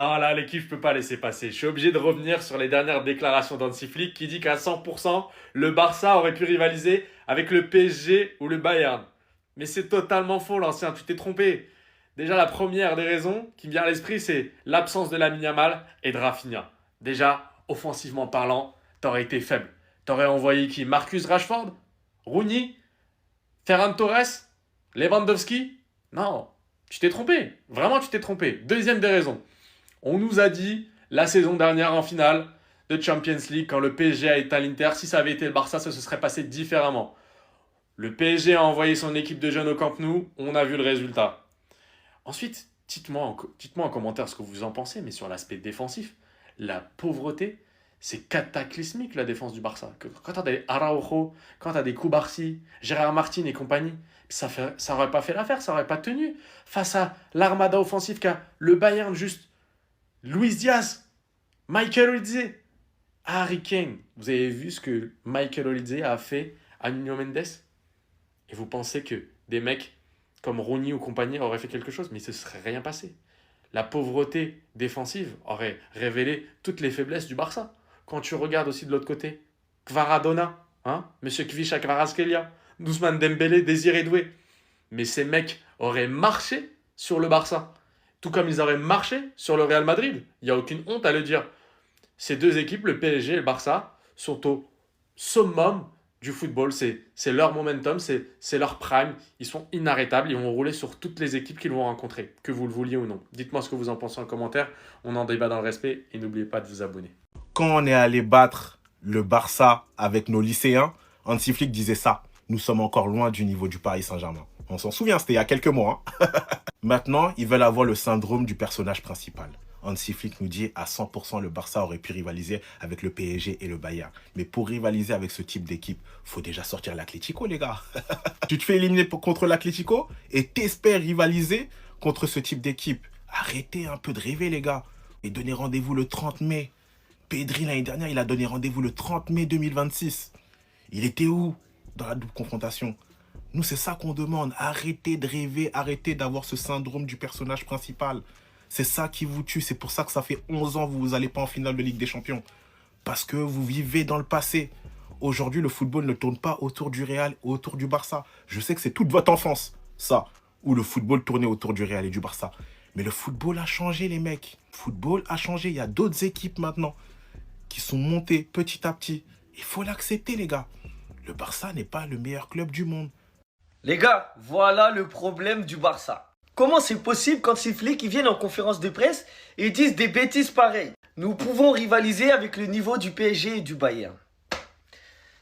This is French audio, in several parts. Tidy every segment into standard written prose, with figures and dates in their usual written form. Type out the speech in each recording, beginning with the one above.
Ah là, l'équipe, je peux pas laisser passer. Je suis obligé de revenir sur les dernières déclarations d'Hansi Flick qui dit qu'à 100%, le Barça aurait pu rivaliser avec le PSG ou le Bayern. Mais c'est totalement faux, l'ancien, tu t'es trompé. Déjà, la première des raisons qui me vient à l'esprit, c'est l'absence de Lamine Yamal et de Rafinha. Déjà, offensivement parlant, t'aurais été faible. T'aurais envoyé qui? Marcus Rashford? Rooney? Ferran Torres? Lewandowski? Non, tu t'es trompé. Vraiment, tu t'es trompé. Deuxième des raisons. On nous a dit la saison dernière en finale de Champions League, quand le PSG a été à l'Inter, si ça avait été le Barça, ça se serait passé différemment. Le PSG a envoyé son équipe de jeunes au Camp Nou, on a vu le résultat. Ensuite, dites-moi en commentaire ce que vous en pensez, mais sur l'aspect défensif, la pauvreté, c'est cataclysmique la défense du Barça. Quand t'as des Araujo, quand t'as des Koubarsi, Gérard Martin et compagnie, ça aurait pas fait l'affaire, ça aurait pas tenu face à l'armada offensive qu'a le Bayern juste. Luis Diaz, Michael Olise, Harry Kane. Vous avez vu ce que Michael Olise a fait à Nuno Mendes? Et vous pensez que des mecs comme Rooney ou compagnie auraient fait quelque chose? Mais il ne se serait rien passé. La pauvreté défensive aurait révélé toutes les faiblesses du Barça. Quand tu regardes aussi de l'autre côté, Kvaradona, hein, Monsieur Kvisha Kvaratskhelia, Ousmane Dembélé, Désiré Doué. Mais ces mecs auraient marché sur le Barça. Tout comme ils auraient marché sur le Real Madrid. Il n'y a aucune honte à le dire. Ces deux équipes, le PSG et le Barça, sont au summum du football. C'est leur momentum, c'est leur prime. Ils sont inarrêtables. Ils vont rouler sur toutes les équipes qu'ils vont rencontrer, que vous le vouliez ou non. Dites-moi ce que vous en pensez en commentaire. On en débat dans le respect et n'oubliez pas de vous abonner. Quand on est allé battre le Barça avec nos lycéens, Hansi Flick disait ça. Nous sommes encore loin du niveau du Paris Saint-Germain. On s'en souvient, c'était il y a quelques mois. Maintenant, ils veulent avoir le syndrome du personnage principal. Hansi Flick nous dit à 100% le Barça aurait pu rivaliser avec le PSG et le Bayern. Mais pour rivaliser avec ce type d'équipe, faut déjà sortir l'Atlético, les gars. Tu te fais éliminer contre l'Atlético et t'espères rivaliser contre ce type d'équipe. Arrêtez un peu de rêver, les gars. Et donnez rendez-vous le 30 mai. Pedri, l'année dernière, il a donné rendez-vous le 30 mai 2026. Il était où dans la double confrontation? Nous, c'est ça qu'on demande. Arrêtez de rêver, arrêtez d'avoir ce syndrome du personnage principal. C'est ça qui vous tue. C'est pour ça que ça fait 11 ans que vous n'allez pas en finale de Ligue des Champions. Parce que vous vivez dans le passé. Aujourd'hui, le football ne tourne pas autour du Real, autour du Barça. Je sais que c'est toute votre enfance, ça, où le football tournait autour du Real et du Barça. Mais le football a changé, les mecs. Le football a changé. Il y a d'autres équipes maintenant qui sont montées petit à petit. Il faut l'accepter, les gars. Le Barça n'est pas le meilleur club du monde. Les gars, voilà le problème du Barça. Comment c'est possible quand ces flics ils viennent en conférence de presse et ils disent des bêtises pareilles? Nous pouvons rivaliser avec le niveau du PSG et du Bayern.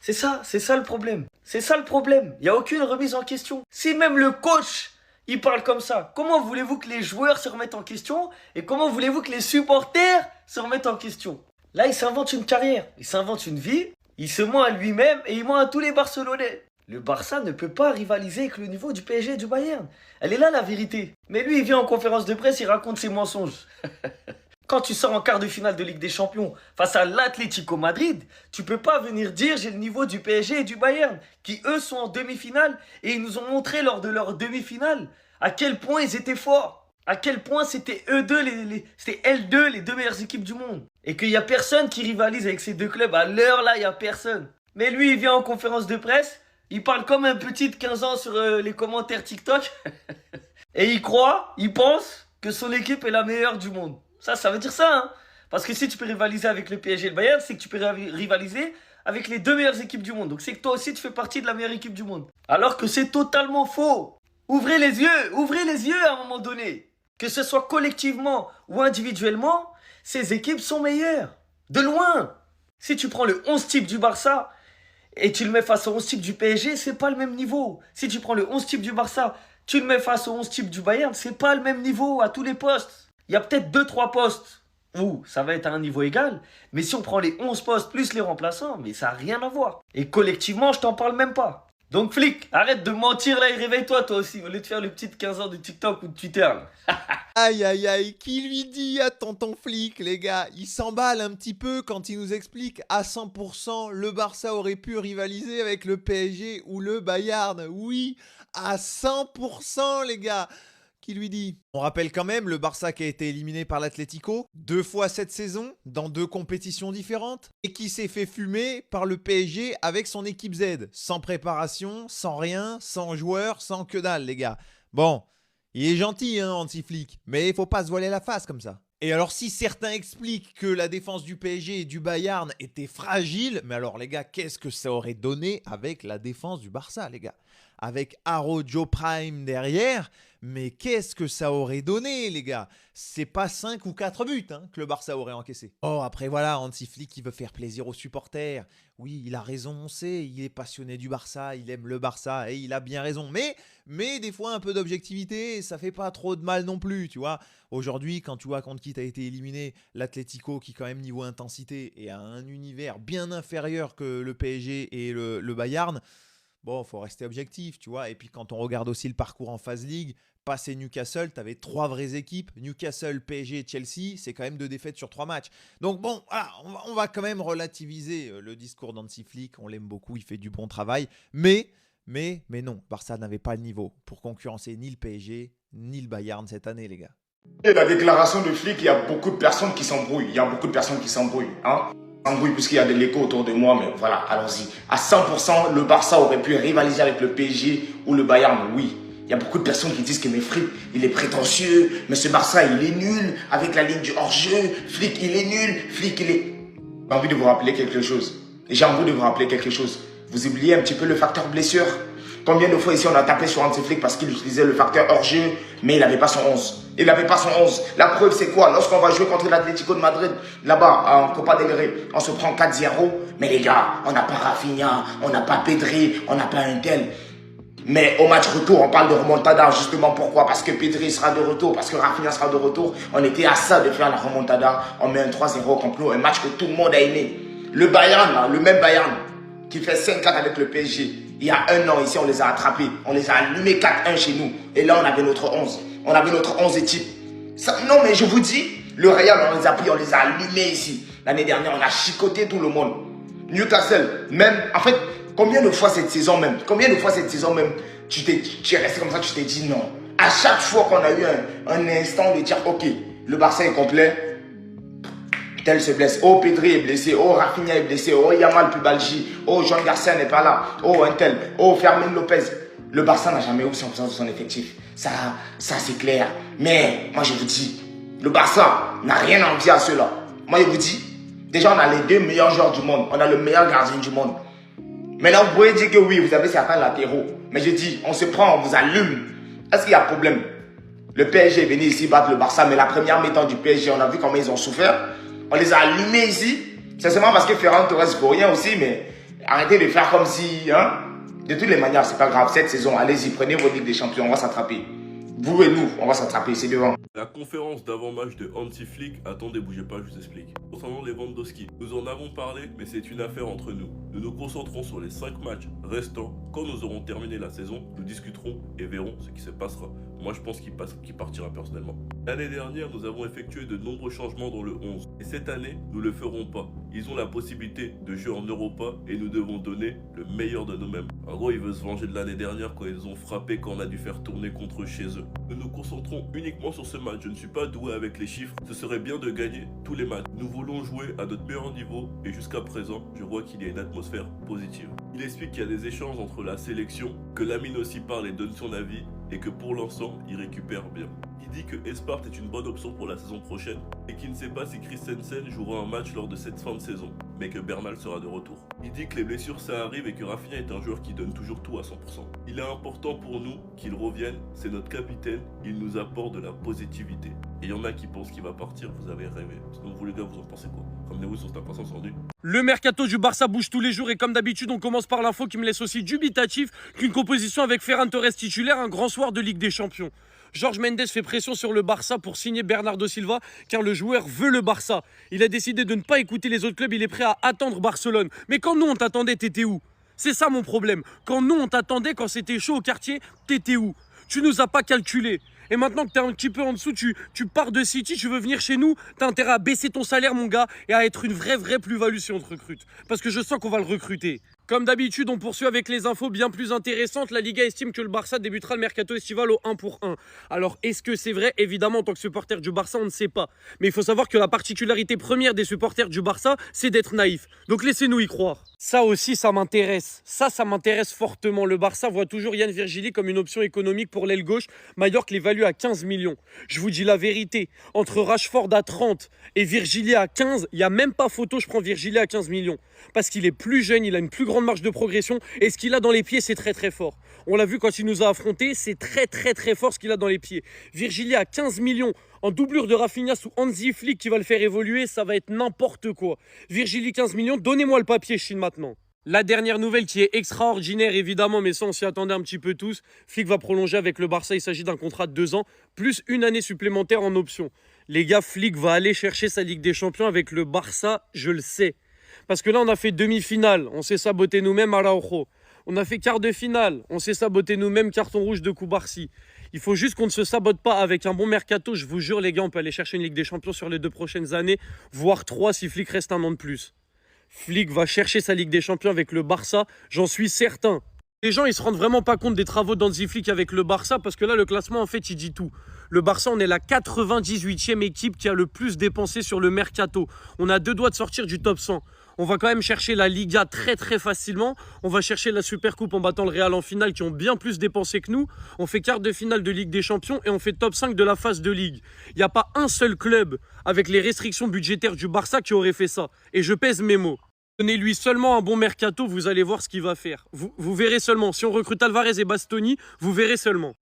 C'est ça le problème. C'est ça le problème. Il n'y a aucune remise en question. Si même le coach, il parle comme ça, comment voulez-vous que les joueurs se remettent en question et comment voulez-vous que les supporters se remettent en question? Là, il s'invente une carrière, il s'invente une vie, il se ment à lui-même et il ment à tous les Barcelonais. Le Barça ne peut pas rivaliser avec le niveau du PSG et du Bayern. Elle est là la vérité. Mais lui, il vient en conférence de presse, il raconte ses mensonges. Quand tu sors en quart de finale de Ligue des Champions face à l'Atlético Madrid, tu peux pas venir dire j'ai le niveau du PSG et du Bayern, qui eux sont en demi-finale et ils nous ont montré lors de leur demi-finale à quel point ils étaient forts, à quel point c'était eux deux, c'était elles deux les deux meilleures équipes du monde. Et qu'il y a personne qui rivalise avec ces deux clubs, à l'heure là il y a personne. Mais lui il vient en conférence de presse, il parle comme un petit de 15 ans sur les commentaires TikTok et il pense que son équipe est la meilleure du monde. Ça veut dire ça, hein. Parce que si tu peux rivaliser avec le PSG et le Bayern, c'est que tu peux rivaliser avec les deux meilleures équipes du monde. Donc c'est que toi aussi, tu fais partie de la meilleure équipe du monde. Alors que c'est totalement faux. Ouvrez les yeux à un moment donné. Que ce soit collectivement ou individuellement, ces équipes sont meilleures. De loin. Si tu prends le 11 type du Barça et tu le mets face au 11 type du PSG, c'est pas le même niveau. Si tu prends le 11 type du Barça, tu le mets face au 11 type du Bayern, c'est pas le même niveau à tous les postes. Il y a peut-être 2-3 postes où ça va être à un niveau égal. Mais si on prend les 11 postes plus les remplaçants, mais ça n'a rien à voir. Et collectivement, je t'en parle même pas. Donc flic, arrête de mentir là et réveille-toi toi aussi. Au lieu de faire le petit de 15 ans de TikTok ou de Twitter là. Aïe aïe aïe, qui lui dit à tonton flic, les gars? Il s'emballe un petit peu quand il nous explique à 100% le Barça aurait pu rivaliser avec le PSG ou le Bayern. Oui, à 100% les gars. qui lui dit. On rappelle quand même le Barça qui a été éliminé par l'Atlético 2 fois cette saison dans 2 compétitions différentes et qui s'est fait fumer par le PSG avec son équipe Z. Sans préparation, sans rien, sans joueur, sans que dalle les gars. Bon, il est gentil Hansi Flick, mais il faut pas se voiler la face comme ça. Et alors si certains expliquent que la défense du PSG et du Bayern était fragile, mais alors les gars, qu'est-ce que ça aurait donné avec la défense du Barça les gars? Avec Joe Prime derrière, mais qu'est-ce que ça aurait donné les gars? C'est pas 5 ou 4 buts que le Barça aurait encaissé. Oh après voilà, Hansi Flick il veut faire plaisir aux supporters. Oui, il a raison, on sait, il est passionné du Barça, il aime le Barça et il a bien raison. Mais des fois un peu d'objectivité, ça fait pas trop de mal non plus, tu vois. Aujourd'hui, quand tu vois contre qui t'as été éliminé, l'Atlético qui quand même niveau intensité est à un univers bien inférieur que le PSG et le Bayern, bon, faut rester objectif, tu vois. Et puis quand on regarde aussi le parcours en phase League, passé Newcastle, tu avais 3 vraies équipes. Newcastle, PSG et Chelsea, c'est quand même 2 défaites sur 3 matchs. Donc bon, voilà, on va quand même relativiser le discours d'Hansi Flick. On l'aime beaucoup, il fait du bon travail. Mais non, Barça n'avait pas le niveau pour concurrencer ni le PSG, ni le Bayern cette année, les gars. Et la déclaration de Flick, il y a beaucoup de personnes qui s'embrouillent. Embrouille puisqu'il y a de l'écho autour de moi, mais voilà, allons-y. À 100%, le Barça aurait pu rivaliser avec le PSG ou le Bayern, oui. Il y a beaucoup de personnes qui disent que mais Flick, il est prétentieux, mais ce Barça, il est nul avec la ligne du hors-jeu. Flick, il est nul. Flick, il est... J'ai envie de vous rappeler quelque chose. Vous oubliez un petit peu le facteur blessure. Combien de fois ici on a tapé sur Hansi Flick parce qu'il utilisait le facteur hors-jeu, mais il n'avait pas son 11. La preuve, c'est quoi? Lorsqu'on va jouer contre l'Atlético de Madrid, là-bas, en Copa del Rey, on se prend 4-0. Mais les gars, on n'a pas Rafinha, on n'a pas Pedri, on n'a pas un tel. Mais au match retour, on parle de remontada. Justement, pourquoi? Parce que Pedri sera de retour, parce que Rafinha sera de retour. On était à ça de faire la remontada. On met un 3-0 contre nous, un match que tout le monde a aimé. Le Bayern, là, le même Bayern, qui fait 5-4 avec le PSG. Il y a un an, ici, on les a attrapés. On les a allumés 4-1 chez nous. Et là, on avait notre 11. On avait notre 11 type. Non, mais je vous dis, le Real, on les a pris, on les a allumés ici. L'année dernière, on a chicoté tout le monde. Newcastle, même, en fait, combien de fois cette saison même, tu es resté comme ça, tu t'es dit non. À chaque fois qu'on a eu un instant de dire, ok, le Barça est complet, tel se blesse, oh Pedri est blessé, oh Rafinha est blessé, oh Yamal Pubalji, oh Jean Garcia n'est pas là, oh un tel, oh Fermin Lopez. Le Barça n'a jamais eu 100% de son effectif. Ça c'est clair. Mais moi je vous dis, le Barça n'a rien à envier à ceux-là. Moi je vous dis, déjà on a les 2 meilleurs joueurs du monde, on a le meilleur gardien du monde. Maintenant vous pouvez dire que oui, vous avez certains latéraux. Mais je dis, on se prend, on vous allume. Est-ce qu'il y a problème? Le PSG est venu ici battre le Barça, mais la première mi-temps du PSG, on a vu comment ils ont souffert. On les a allumés ici. C'est seulement parce que Ferran Torres pour rien aussi, mais arrêtez de faire comme si... De toutes les manières, c'est pas grave. Cette saison, allez-y, prenez vos Ligues des Champions, on va s'attraper. Vous et nous, on va s'attraper, c'est devant. La conférence d'avant-match de Hansi Flick, attendez, bougez pas, je vous explique. Concernant Lewandowski, nous en avons parlé, mais c'est une affaire entre nous. Nous nous concentrons sur les 5 matchs restants. Quand nous aurons terminé la saison, nous discuterons et verrons ce qui se passera. Moi, je pense qu'il partira personnellement. L'année dernière, nous avons effectué de nombreux changements dans le 11. Et cette année, nous le ferons pas. Ils ont la possibilité de jouer en Europa et nous devons donner le meilleur de nous-mêmes. En gros, ils veulent se venger de l'année dernière quand ils ont frappé, quand on a dû faire tourner contre eux chez eux. Nous nous concentrons uniquement sur ce match. Je ne suis pas doué avec les chiffres. Ce serait bien de gagner tous les matchs. Nous voulons jouer à notre meilleur niveau et jusqu'à présent, je vois qu'il y a une atmosphère positive. Il explique qu'il y a des échanges entre la sélection, que Lamine aussi parle et donne son avis et que pour l'instant, il récupère bien. Il dit que Espart est une bonne option pour la saison prochaine et qu'il ne sait pas si Christensen jouera un match lors de cette fin de saison, mais que Bernal sera de retour. Il dit que les blessures ça arrive et que Rafinha est un joueur qui donne toujours tout à 100%. Il est important pour nous qu'il revienne, c'est notre capitaine, il nous apporte de la positivité. Et il y en a qui pensent qu'il va partir, vous avez rêvé. Sinon vous les gars, vous en pensez quoi? Ramenez-vous sur cette impatience en nu. Le mercato du Barça bouge tous les jours et comme d'habitude on commence par l'info qui me laisse aussi dubitatif qu'une composition avec Ferran Torres titulaire un grand soir de Ligue des Champions. Jorge Mendes fait pression sur le Barça pour signer Bernardo Silva car le joueur veut le Barça. Il a décidé de ne pas écouter les autres clubs, il est prêt à attendre Barcelone. Mais quand nous on t'attendait, t'étais où? C'est ça mon problème. Quand nous on t'attendait, quand c'était chaud au quartier, t'étais où? Tu nous as pas calculé. Et maintenant que t'es un petit peu en dessous, tu pars de City, tu veux venir chez nous, t'as intérêt à baisser ton salaire mon gars et à être une vraie plus-value si on te recrute. Parce que je sens qu'on va le recruter. Comme d'habitude, on poursuit avec les infos bien plus intéressantes. La Liga estime que le Barça débutera le mercato estival au 1 pour 1. Alors, est-ce que c'est vrai? Évidemment, en tant que supporter du Barça, on ne sait pas. Mais il faut savoir que la particularité première des supporters du Barça, c'est d'être naïf. Donc laissez-nous y croire. Ça aussi, ça m'intéresse. Ça m'intéresse fortement. Le Barça voit toujours Yann Virgili comme une option économique pour l'aile gauche. Mallorca l'évalue à 15 millions. Je vous dis la vérité. Entre Rashford à 30 et Virgili à 15, il n'y a même pas photo, je prends Virgili à 15 millions. Parce qu'il est plus jeune, il a une plus grande marge de progression et ce qu'il a dans les pieds, c'est très très fort. On l'a vu quand il nous a affrontés, c'est très très très fort ce qu'il a dans les pieds. Virgili à 15 millions en doublure de Rafinha sous Hansi Flick qui va le faire évoluer, ça va être n'importe quoi. Virgili 15 millions, donnez-moi le papier, Chine maintenant. La dernière nouvelle qui est extraordinaire évidemment, mais ça on s'y attendait un petit peu tous. Flick va prolonger avec le Barça, il s'agit d'un contrat de 2 ans, plus une année supplémentaire en option. Les gars, Flick va aller chercher sa Ligue des Champions avec le Barça, je le sais. Parce que là, on a fait demi-finale, on s'est saboté nous-mêmes à Araujo. On a fait quart de finale, on s'est saboté nous-mêmes, carton rouge de Koubarsi. Il faut juste qu'on ne se sabote pas avec un bon mercato. Je vous jure, les gars, on peut aller chercher une Ligue des Champions sur les 2 prochaines années, voire 3 si Flick reste un an de plus. Flick va chercher sa Ligue des Champions avec le Barça, j'en suis certain. Les gens, ils se rendent vraiment pas compte des travaux d'Hansi Flick avec le Barça parce que là, le classement, en fait, il dit tout. Le Barça, on est la 98e équipe qui a le plus dépensé sur le mercato. On a 2 doigts de sortir du top 100. On va quand même chercher la Liga très très facilement. On va chercher la Supercoupe en battant le Real en finale qui ont bien plus dépensé que nous. On fait quart de finale de Ligue des Champions et on fait top 5 de la phase de Ligue. Il n'y a pas un seul club avec les restrictions budgétaires du Barça qui aurait fait ça. Et je pèse mes mots. Donnez-lui seulement un bon mercato, vous allez voir ce qu'il va faire. Vous verrez seulement. Si on recrute Alvarez et Bastoni, vous verrez seulement.